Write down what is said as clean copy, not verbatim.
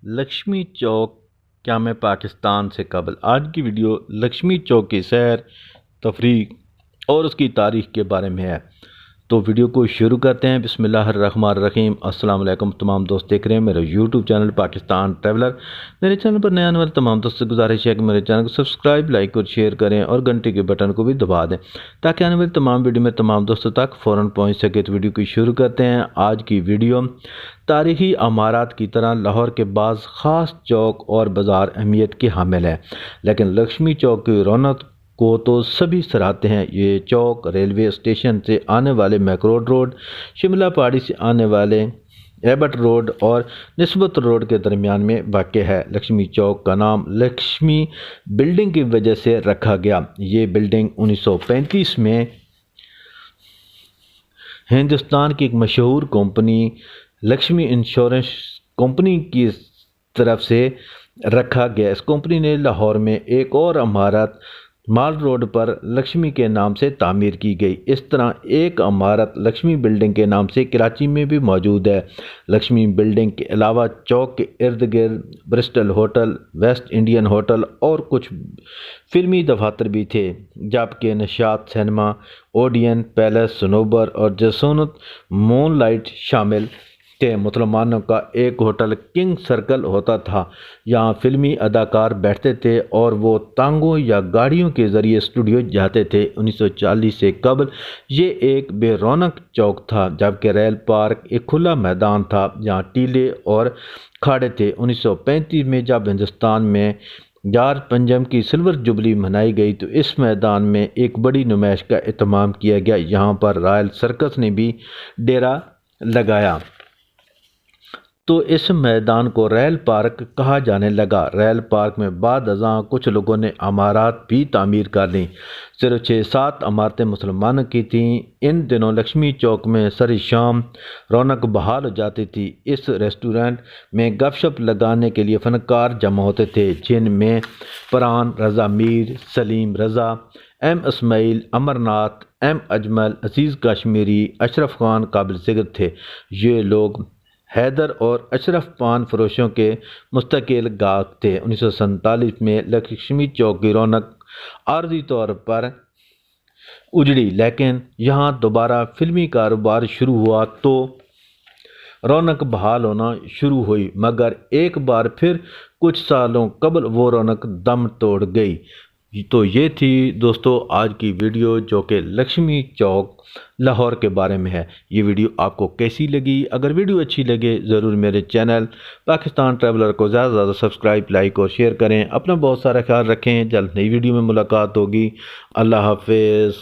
لکشمی چوک جامع پاکستان سے قبل۔ آج کی ویڈیو لکشمی چوک کی سیر تفریح اور اس کی تاریخ کے بارے میں ہے، تو ویڈیو کو شروع کرتے ہیں۔ بسم اللہ الرحمن الرحیم۔ السلام علیکم تمام دوست دیکھ رہے ہیں میرا یوٹیوب چینل پاکستان ٹریولر۔ میرے چینل پر نیا آنے والے تمام دوست سے گزارش ہے کہ میرے چینل کو سبسکرائب، لائک اور شیئر کریں اور گھنٹی کے بٹن کو بھی دبا دیں تاکہ آنے والی تمام ویڈیو میں تمام دوستوں تک فوراً پہنچ سکے۔ تو ویڈیو کو شروع کرتے ہیں۔ آج کی ویڈیو تاریخی عمارات کی طرح لاہور کے بعض خاص چوک اور بازار اہمیت کے حامل ہے، لیکن لکشمی چوک کی رونق کو تو سبھی سراہتے ہیں۔ یہ چوک ریلوے اسٹیشن سے آنے والے میکروڈ روڈ، شملہ پہاڑی سے آنے والے ایبٹ روڈ اور نسبت روڈ کے درمیان میں واقع ہے۔ لکشمی چوک کا نام لکشمی بلڈنگ کی وجہ سے رکھا گیا۔ یہ بلڈنگ 1935 میں ہندوستان کی ایک مشہور کمپنی لکشمی انشورنس کمپنی کی طرف سے رکھا گیا۔ اس کمپنی نے لاہور میں ایک اور عمارت مال روڈ پر لکشمی کے نام سے تعمیر کی گئی۔ اس طرح ایک عمارت لکشمی بلڈنگ کے نام سے کراچی میں بھی موجود ہے۔ لکشمی بلڈنگ کے علاوہ چوک کے ارد گرد Bristol hotel, West Indian hotel اور کچھ فلمی دفاتر بھی تھے، جبکہ نشاط سینما، اوڈین پیلس، سنوبر اور جسونت مون لائٹ شامل تھے۔ مسلمانوں کا ایک ہوٹل کنگ سرکل ہوتا تھا، یہاں فلمی اداکار بیٹھتے تھے اور وہ ٹانگوں یا گاڑیوں کے ذریعے اسٹوڈیو جاتے تھے۔ 1940 سے قبل یہ ایک بے رونق چوک تھا، جبکہ ریل پارک ایک کھلا میدان تھا جہاں ٹیلے اور کھاڑے تھے۔ 1935 میں جب ہندوستان میں جارج پنجم کی سلور جوبلی منائی گئی تو اس میدان میں ایک بڑی نمائش کا اہتمام کیا گیا۔ یہاں پر رائل سرکس نے بھی ڈیرا لگایا تو اس میدان کو ریل پارک کہا جانے لگا۔ ریل پارک میں بعد ازاں کچھ لوگوں نے عمارات بھی تعمیر کر لیں۔ صرف 6-7 عمارتیں مسلمانوں کی تھیں۔ ان دنوں لکشمی چوک میں سر شام رونق بحال ہو جاتی تھی۔ اس ریسٹورنٹ میں گپ شپ لگانے کے لیے فنکار جمع ہوتے تھے، جن میں پران، رضا میر، سلیم رضا، ایم اسماعیل، امر ناتھ، ایم اجمل، عزیز کشمیری، اشرف خان قابل ذکر تھے۔ یہ لوگ حیدر اور اشرف پان فروشوں کے مستقل گاہک تھے۔ 1947 میں لکشمی چوک کی رونق عارضی طور پر اجڑی، لیکن یہاں دوبارہ فلمی کاروبار شروع ہوا تو رونق بحال ہونا شروع ہوئی، مگر ایک بار پھر کچھ سالوں قبل وہ رونق دم توڑ گئی۔ تو یہ تھی دوستو آج کی ویڈیو جو کہ لکشمی چوک لاہور کے بارے میں ہے۔ یہ ویڈیو آپ کو کیسی لگی؟ اگر ویڈیو اچھی لگے ضرور میرے چینل پاکستان ٹریولر کو زیادہ سے زیادہ سبسکرائب، لائک اور شیئر کریں۔ اپنا بہت سارا خیال رکھیں۔ جلد نئی ویڈیو میں ملاقات ہوگی۔ اللہ حافظ۔